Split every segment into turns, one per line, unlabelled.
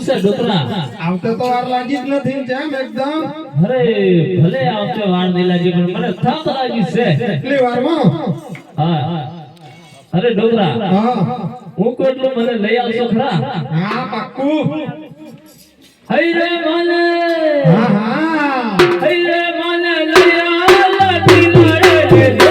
છે ડોકરા
આવતે તો વાર લાગી જ નથી જેમ એકદમ
અરે ભલે આવતે વાર નહીં લાગી પણ મને થાક લાગી છે
કેટલી વારમાં
હા અરે ડોકરા
હા
હું કેટલું મને લઈ આવશો ખરા
હા પાક્કું
હઈ રે મને
હા હા
હઈ રે મને લઈ આવ દિલડે દે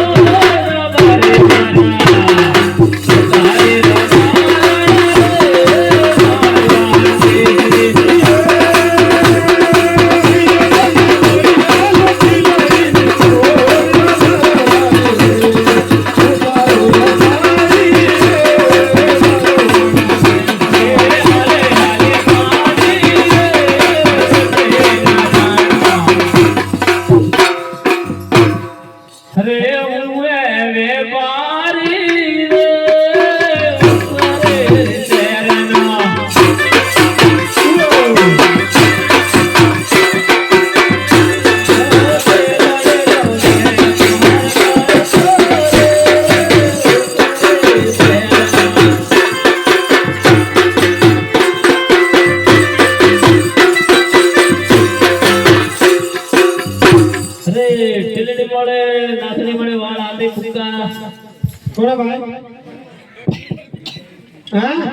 દોરા બારે
કોણ ભાઈ હા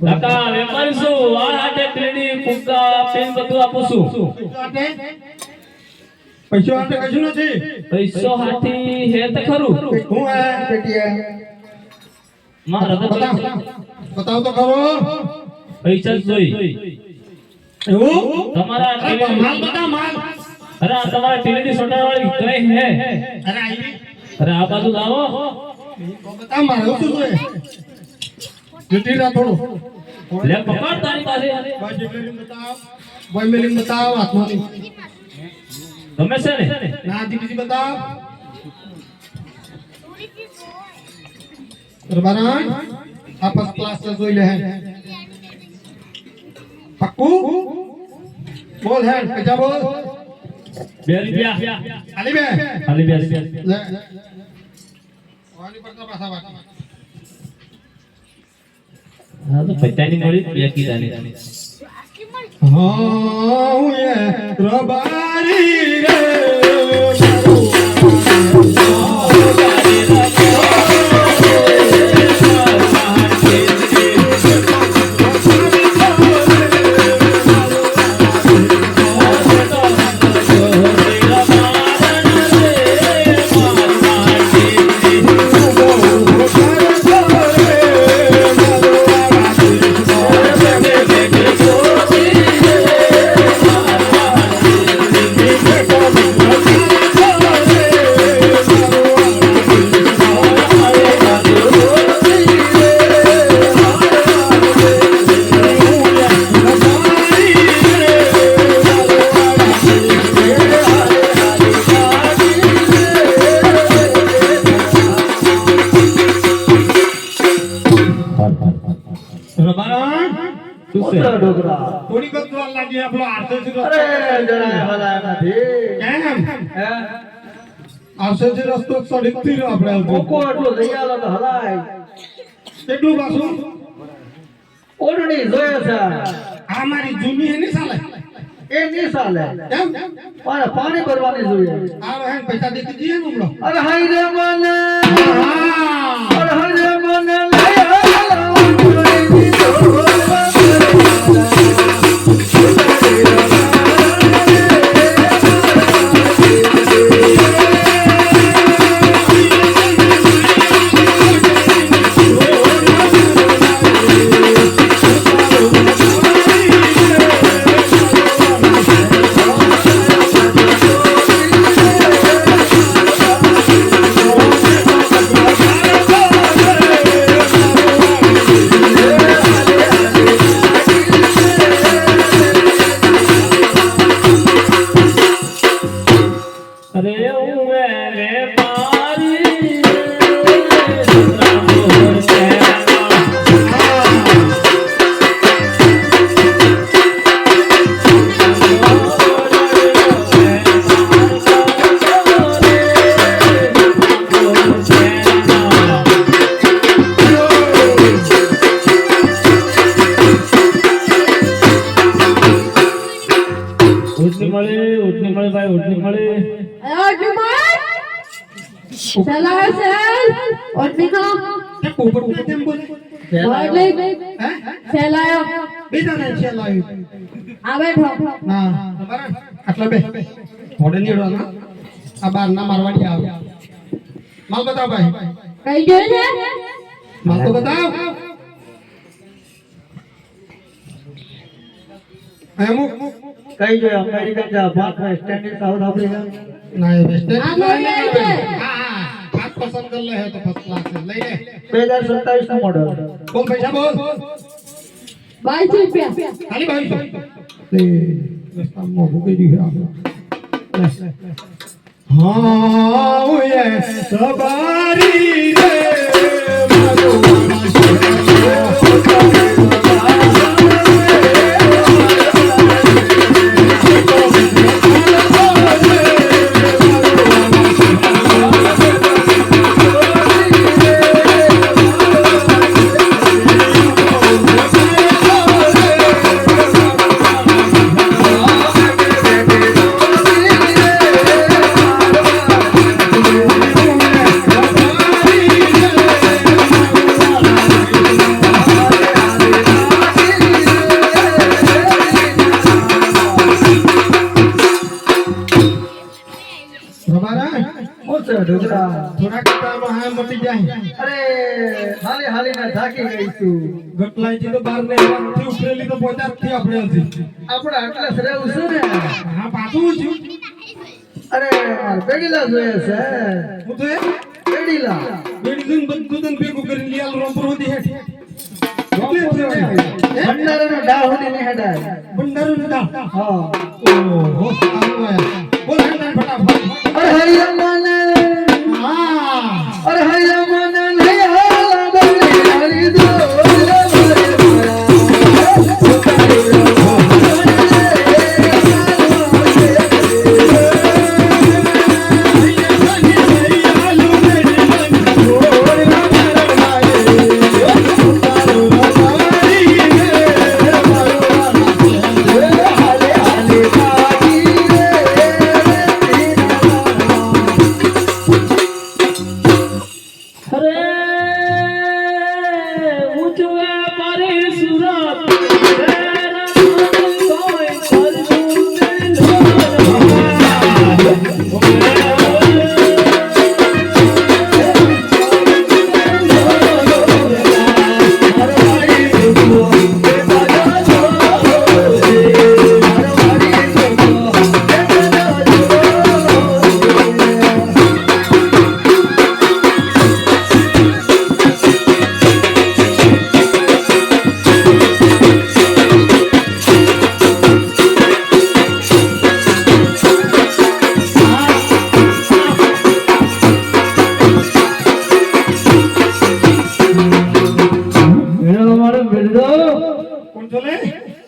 કાકા વેપારી છું વાળ આટે ક્રેડી ફુક્કા પેન બધું આપું છું
પૈસો આટે કશું નથી
પૈસો હાથી હે તો ખરું
હું હે પેટીએ
મારા તો
બતાવ તો ખરો
પૈસા જ જોઈ
એવું
તમારા
માલ બતા માલ
અરે આ તમારા ટીવી સોટા વાળી કઈ હે
અરે આવી
અરે આ બાજુ લાવો
બતા મારે શું છે જતી રા થોડું
લે પકડ તારી પાસે
ભાઈ જેટલી બતાવ ભાઈ મેલિંગ બતાવ હાથમાંથી
ગમે છે ને
ના દીદી બતાવ રબારાન આ ફર્સ્ટ ક્લાસ से જોઈ લે હે પક્કુ બોલ હે કજા બોલ
2 રૂપિયા
આલી બે
ખાલી 2
લે વાલી પરતા પાછા વાત
હા તો પૈસાની મળી બે કીધાની
હા હું એ રબારી રે થોડી ગતવા લાગી આપણો આરસે છે
અરે જરા ભલા નથી
કેમ
હે
આરસે છે રસ્તો સડીકતી રહ્યો આપણે
કોકો એટલો લઈ આલો તો હલાય
કેટલું પાછું
ઓડણી જોયે છે
આ મારી જૂની એની ચાલે
એ ની ચાલે
કેમ
મારે પાણી ભરવાની જોઈએ
આ રહે પૈસા દેતી દીએ ને હમણાં
અરે હાય રે મને
હા
અરે હાય રે મને લઈ આલો
और जुबान चला चल और दिखा
તે પોપટ ને તેમ બોલે
और ले
હે
चलायो
બીજા ને છે લાવ્યું
आ बैठो
ના તમારા આટલા બે થોડે નીડવાના આ બાર ના મારવાડી આવે માલ બતાવ ભાઈ
कहीं गए थे
માલ તો બતાવ અમુક
કઈ જો American Japan West Indies south Africa
ના એ વેસ્ટ
આ લઈ લે છે
હા હા બાત પસંદ કર લે હે તો ફર્સ્ટ ક્લાસ છે લઈ લે
2027 નો મોડલ
બોલ પૈસા બોલ
22 रुपया
ખાલી 2200 લે રસ્તામાં ભૂકી દીધું આપણે હા ઓય સવારી રે મારો
ઢોકળા
થોડા કટામાં હા મટી જાય
અરે હાલી હાલી ના થાકી ગઈ તું
ગટલાઈથી તો બાર ને થી ઉતરેલી તો 50 થી આપણે હતી
આપણે આટલા સરે ઉસે ને
હા પાછું છું
અરે બેડીલા જોઈએ છે
હું તો એ
બેડીલા
બેડી બધું તન ભેગું કરી લીયાલ રોપર હોતી હેઠ
ભંડારાનો ડાળ હોતી ને હેડાય
બંડારો નડા
હા
ઓહો આયા બોલ હેડા ફટાફટ
અરે હૈયા મને
હા
અરે હૈયા મને લઈ આલા બની હરી દો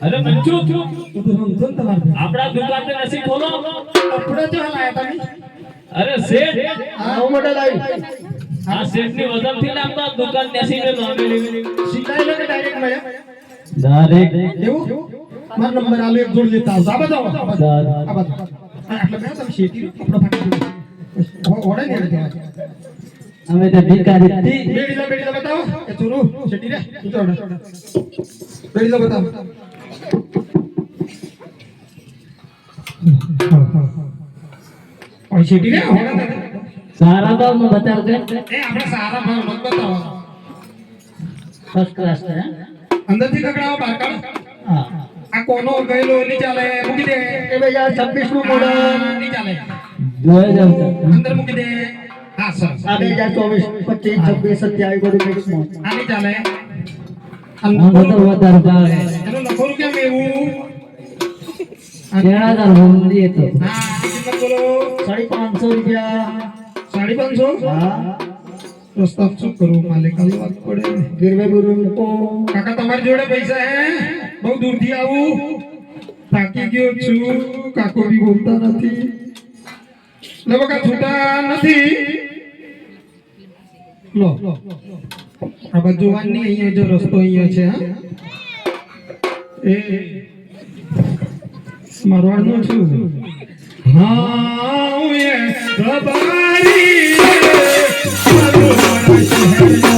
અરે મંચુ આપણા દુકાન पे नसीब खोलो
આપણે તો હલાયા તમે
અરે શેઠ
આવો મોડલ આવી
આ શેઠ ની વજન થી આપણા દુકાન નસીબે નોંધેલી
શીખાય લે કે ડાયરેક્ટ મળ્યા
ડાયરેક્ટ
એવું મારો નંબર આલો એક જોડ લેતા આવો આ બતાવો આ બતાવો આટલા મેં તમે શેતી આપણો ફાટી ઓડે ને ત્યાં
અમે તો ભિખારી
બેડીલા બતાવો એ ચોરો શેતી રે તું ઓડે બેડીલા બતાવો ઓય શેતી રે ઓડે
સારા ભાવ में बता दे
એ આપણે સારા ભાવ મત બતાવો
फर्स्ट क्लास है
અંદરથી કકડાવો બહાર કાઢો
हां
આ કોનો ગયેલો ની ચાલે મૂકી દે
એ 2026 નું મોડલ
ની ચાલે
જોઈ જાવ
અંદર મૂકી દે હા સર
આ 2024 25 26 27 બધું મિક્સ માં
આ ની ચાલે
મને તો વધારે ભાવે
એનું લખોરું કેમ એવું
કેળા દર બોલી તો
હા કિંમત બોલો
550 રૂપિયા
550
હા
પ્રસ્તાવ શું કરું માલિક આવી વાત પડે
ગીરવે ગુરુ મૂકો
કાકા તમારી જોડે પૈસા હે બહુ દૂરથી આવું થાકી ગયો છું કાકો બી બોલતા નથી લે બકા છૂટા નથી લો આ બાજુ વાની અહીંયા જો રસ્તો અહીંયા છે હા એ મારવાડનો છું હા હું એ રબારી મારું મારા શહેરનો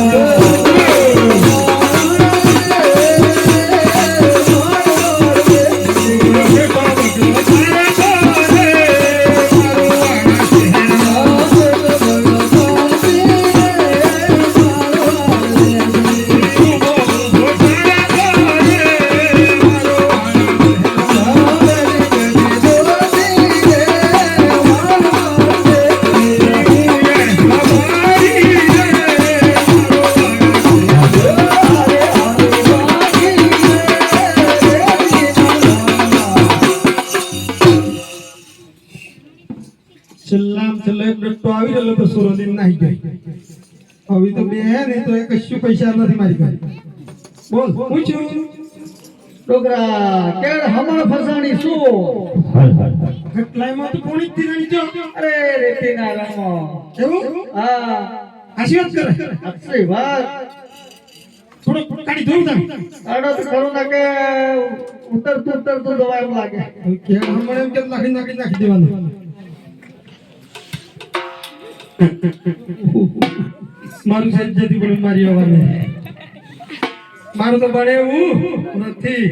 છેલ્લામાં છેલ્લે એક ડટ્ટો આવી રહેલો તો સુરોલીન નાહી ગઈ. હવે તો બે હે ને તો એ કશું પૈસા નથી મારી પાસે. બોલ હું છું
ડોગરા કેળ હમણ ફસાણી શું
કેટલાયમાં તો કોણી જ દીધાની જો.
અરે રેતીના રમો
એવું
હા
આશીર્વાદ કરે
અક્ષય વાત
થોડો કાઢી ધોઈ દે.
આડો તો ખરું ના કે ઉતરતું દવા એમ લાગે
કે હમણાં એમ કેમ નાખી દેવાનું. મારું સાહેબ જતી પણ મારી આવવાને મારું તો બને એવું નથી.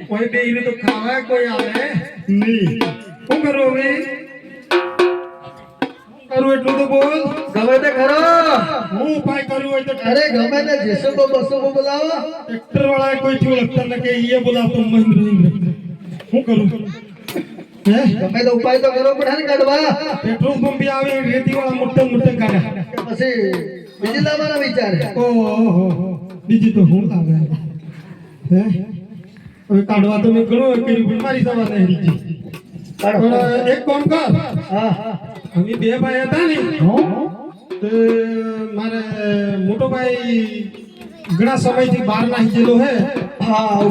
કોઈ બે તો ખાવા કોઈ આવે નહીં. શું કરું હવે? કરું એટલું તો બોલ.
ગમે તે ખરો
હું ઉપાય કરું હોય તો
અરે ગમે તે જેસો તો બસો બોલાવો
ટ્રેક્ટર વાળા કોઈ થી ઓળખતા ન કે એ બોલાવતો મહેન્દ્ર શું કરું? હે
ગમે તે ઉપાય તો કરવો પડે ને કાઢવા
પેટ્રોલ પંપ બી આવે રેતી વાળા મોટા મોટા ગાડા.
પછી બીજી લાવવાના વિચાર
ઓહો બીજી તો હું લાવે હે હવે કાઢવા તો મેં ઘણો કર્યું પણ મારી સવા નહીં રીજી. પણ એક કામ કર.
હા
અમે બે ભાઈ હતા ને તો મારે મોટો ભાઈ ઘણા સમયથી બહાર નાખી ગયેલો હે.
હા